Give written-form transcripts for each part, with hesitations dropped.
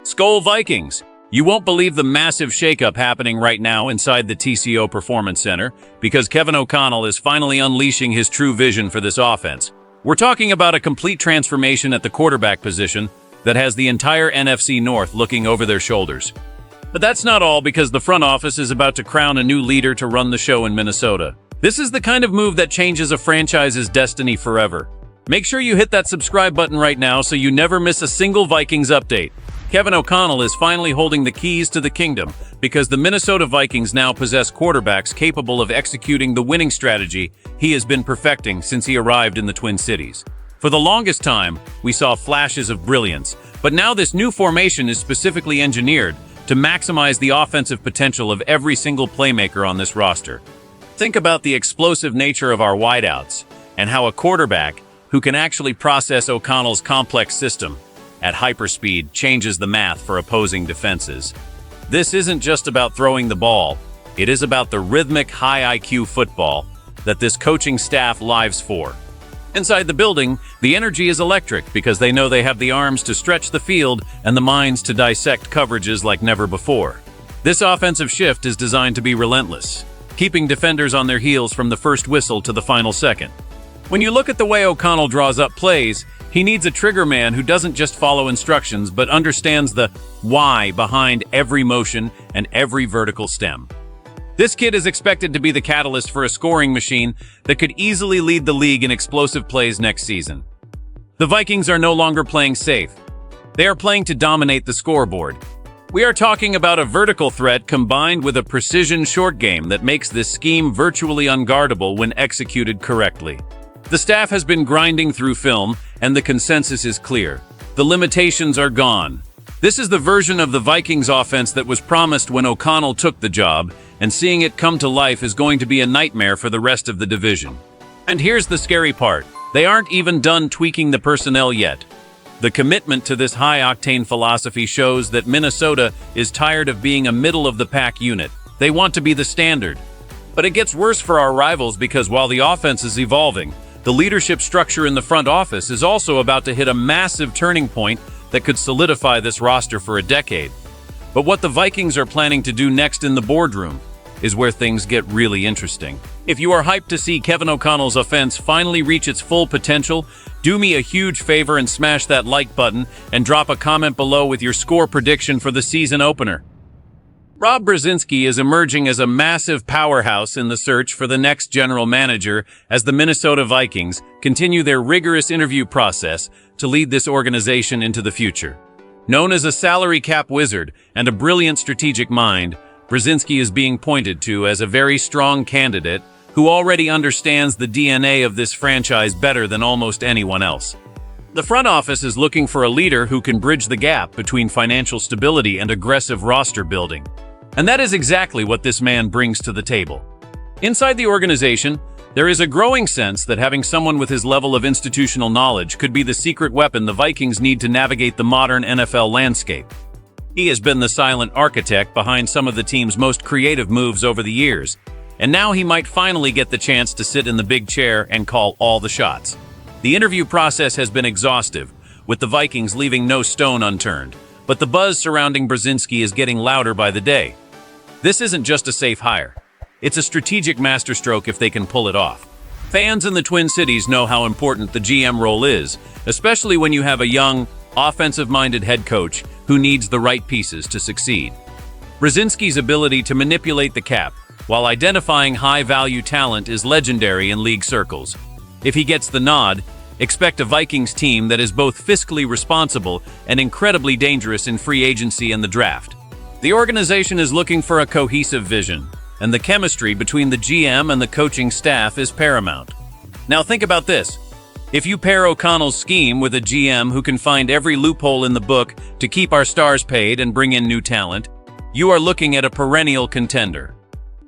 Skol Vikings! You won't believe the massive shakeup happening right now inside the TCO Performance Center because Kevin O'Connell is finally unleashing his true vision for this offense. We're talking about a complete transformation at the quarterback position that has the entire NFC North looking over their shoulders. But that's not all, because the front office is about to crown a new leader to run the show in Minnesota. This is the kind of move that changes a franchise's destiny forever. Make sure you hit that subscribe button right now so you never miss a single Vikings update. Kevin O'Connell is finally holding the keys to the kingdom because the Minnesota Vikings now possess quarterbacks capable of executing the winning strategy he has been perfecting since he arrived in the Twin Cities. For the longest time, we saw flashes of brilliance, but now this new formation is specifically engineered to maximize the offensive potential of every single playmaker on this roster. Think about the explosive nature of our wideouts and how a quarterback who can actually process O'Connell's complex system at hyperspeed changes the math for opposing defenses. This isn't just about throwing the ball, it is about the rhythmic, high IQ football that this coaching staff lives for. Inside the building, the energy is electric because they know they have the arms to stretch the field and the minds to dissect coverages like never before. This offensive shift is designed to be relentless, keeping defenders on their heels from the first whistle to the final second. When you look at the way O'Connell draws up plays, he needs a trigger man who doesn't just follow instructions but understands the why behind every motion and every vertical stem. This kid is expected to be the catalyst for a scoring machine that could easily lead the league in explosive plays next season. The Vikings are no longer playing safe. They are playing to dominate the scoreboard. We are talking about a vertical threat combined with a precision short game that makes this scheme virtually unguardable when executed correctly. The staff has been grinding through film, and the consensus is clear. The limitations are gone. This is the version of the Vikings offense that was promised when O'Connell took the job, and seeing it come to life is going to be a nightmare for the rest of the division. And here's the scary part. They aren't even done tweaking the personnel yet. The commitment to this high-octane philosophy shows that Minnesota is tired of being a middle-of-the-pack unit. They want to be the standard. But it gets worse for our rivals because while the offense is evolving, the leadership structure in the front office is also about to hit a massive turning point that could solidify this roster for a decade. But what the Vikings are planning to do next in the boardroom is where things get really interesting. If you are hyped to see Kevin O'Connell's offense finally reach its full potential, do me a huge favor and smash that like button and drop a comment below with your score prediction for the season opener. Rob Brzezinski is emerging as a massive powerhouse in the search for the next general manager as the Minnesota Vikings continue their rigorous interview process to lead this organization into the future. Known as a salary cap wizard and a brilliant strategic mind, Brzezinski is being pointed to as a very strong candidate who already understands the DNA of this franchise better than almost anyone else. The front office is looking for a leader who can bridge the gap between financial stability and aggressive roster building. And that is exactly what this man brings to the table. Inside the organization, there is a growing sense that having someone with his level of institutional knowledge could be the secret weapon the Vikings need to navigate the modern NFL landscape. He has been the silent architect behind some of the team's most creative moves over the years, and now he might finally get the chance to sit in the big chair and call all the shots. The interview process has been exhaustive, with the Vikings leaving no stone unturned, but the buzz surrounding Brzezinski is getting louder by the day. This isn't just a safe hire. It's a strategic masterstroke if they can pull it off. Fans in the Twin Cities know how important the GM role is, especially when you have a young, offensive-minded head coach who needs the right pieces to succeed. Brzezinski's ability to manipulate the cap while identifying high-value talent is legendary in league circles. If he gets the nod, expect a Vikings team that is both fiscally responsible and incredibly dangerous in free agency and the draft. The organization is looking for a cohesive vision, and the chemistry between the GM and the coaching staff is paramount. Now think about this. If you pair O'Connell's scheme with a GM who can find every loophole in the book to keep our stars paid and bring in new talent, you are looking at a perennial contender.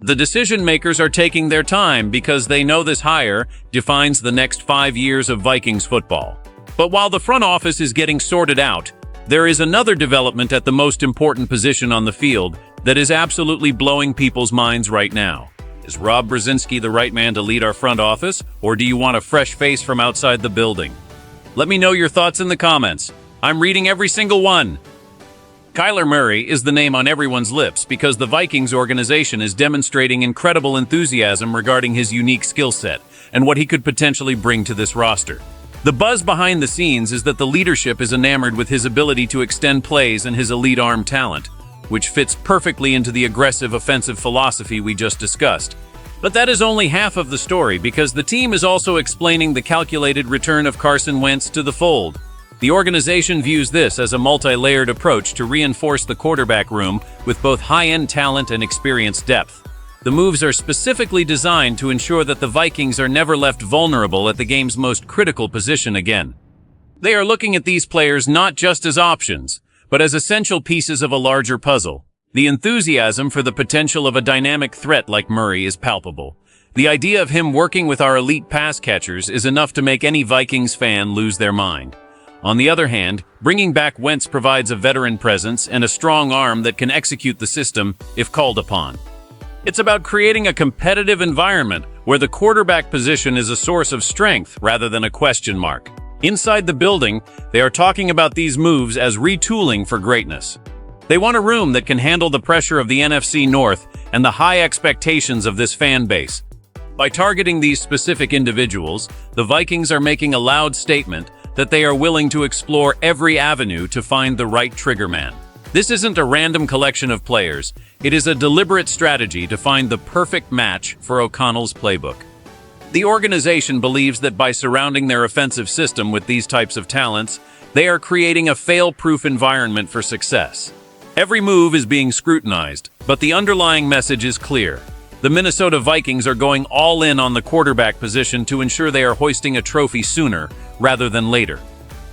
The decision makers are taking their time because they know this hire defines the next 5 years of Vikings football. But while the front office is getting sorted out, there is another development at the most important position on the field that is absolutely blowing people's minds right now. Is Rob Brzezinski the right man to lead our front office, or do you want a fresh face from outside the building? Let me know your thoughts in the comments. I'm reading every single one. Kyler Murray is the name on everyone's lips because the Vikings organization is demonstrating incredible enthusiasm regarding his unique skill set and what he could potentially bring to this roster. The buzz behind the scenes is that the leadership is enamored with his ability to extend plays and his elite arm talent, which fits perfectly into the aggressive offensive philosophy we just discussed. But that is only half of the story because the team is also explaining the calculated return of Carson Wentz to the fold. The organization views this as a multi-layered approach to reinforce the quarterback room with both high-end talent and experience depth. The moves are specifically designed to ensure that the Vikings are never left vulnerable at the game's most critical position again. They are looking at these players not just as options, but as essential pieces of a larger puzzle. The enthusiasm for the potential of a dynamic threat like Murray is palpable. The idea of him working with our elite pass catchers is enough to make any Vikings fan lose their mind. On the other hand, bringing back Wentz provides a veteran presence and a strong arm that can execute the system if called upon. It's about creating a competitive environment where the quarterback position is a source of strength rather than a question mark. Inside the building, they are talking about these moves as retooling for greatness. They want a room that can handle the pressure of the NFC North and the high expectations of this fan base. By targeting these specific individuals, the Vikings are making a loud statement that they are willing to explore every avenue to find the right triggerman. This isn't a random collection of players. It is a deliberate strategy to find the perfect match for O'Connell's playbook. The organization believes that by surrounding their offensive system with these types of talents, they are creating a fail-proof environment for success. Every move is being scrutinized, but the underlying message is clear. The Minnesota Vikings are going all in on the quarterback position to ensure they are hoisting a trophy sooner rather than later.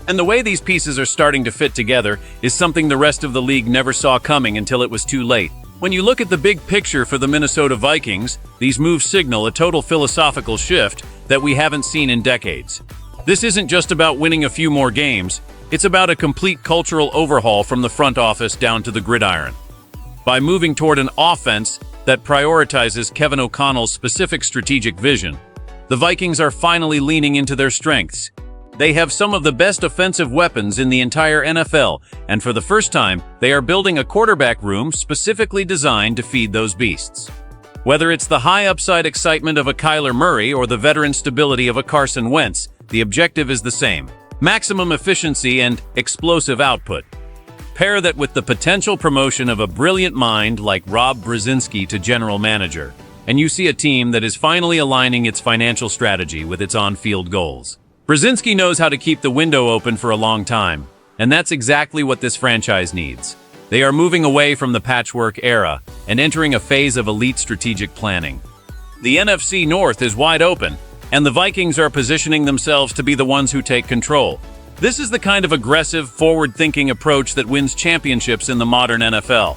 And the way these pieces are starting to fit together is something the rest of the league never saw coming until it was too late. When you look at the big picture for the Minnesota Vikings, these moves signal a total philosophical shift that we haven't seen in decades. This isn't just about winning a few more games, it's about a complete cultural overhaul from the front office down to the gridiron. By moving toward an offense that prioritizes Kevin O'Connell's specific strategic vision, the Vikings are finally leaning into their strengths. They have some of the best offensive weapons in the entire NFL, and for the first time, they are building a quarterback room specifically designed to feed those beasts. Whether it's the high upside excitement of a Kyler Murray or the veteran stability of a Carson Wentz, the objective is the same: maximum efficiency and explosive output. Pair that with the potential promotion of a brilliant mind like Rob Brzezinski to general manager, and you see a team that is finally aligning its financial strategy with its on-field goals. Brzezinski knows how to keep the window open for a long time, and that's exactly what this franchise needs. They are moving away from the patchwork era and entering a phase of elite strategic planning. The NFC North is wide open, and the Vikings are positioning themselves to be the ones who take control. This is the kind of aggressive, forward-thinking approach that wins championships in the modern NFL.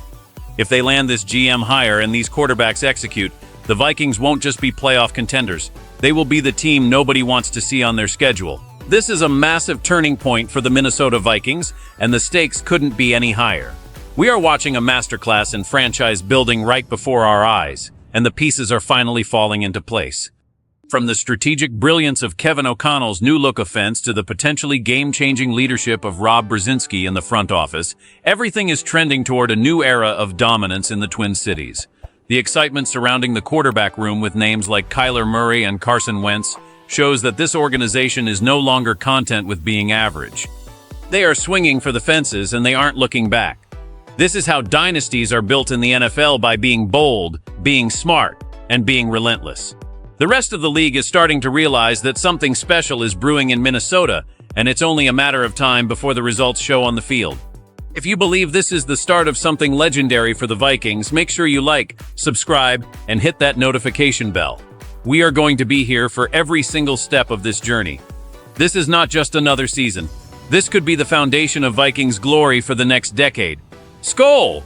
If they land this GM hire and these quarterbacks execute, the Vikings won't just be playoff contenders. They will be the team nobody wants to see on their schedule. This is a massive turning point for the Minnesota Vikings, and the stakes couldn't be any higher. We are watching a masterclass in franchise building right before our eyes, and the pieces are finally falling into place. From the strategic brilliance of Kevin O'Connell's new-look offense to the potentially game-changing leadership of Rob Brzezinski in the front office, everything is trending toward a new era of dominance in the Twin Cities. The excitement surrounding the quarterback room with names like Kyler Murray and Carson Wentz shows that this organization is no longer content with being average. They are swinging for the fences and they aren't looking back. This is how dynasties are built in the NFL, by being bold, being smart, and being relentless. The rest of the league is starting to realize that something special is brewing in Minnesota, and it's only a matter of time before the results show on the field. If you believe this is the start of something legendary for the Vikings, make sure you like, subscribe, and hit that notification bell. We are going to be here for every single step of this journey. This is not just another season. This could be the foundation of Vikings glory for the next decade. Skol!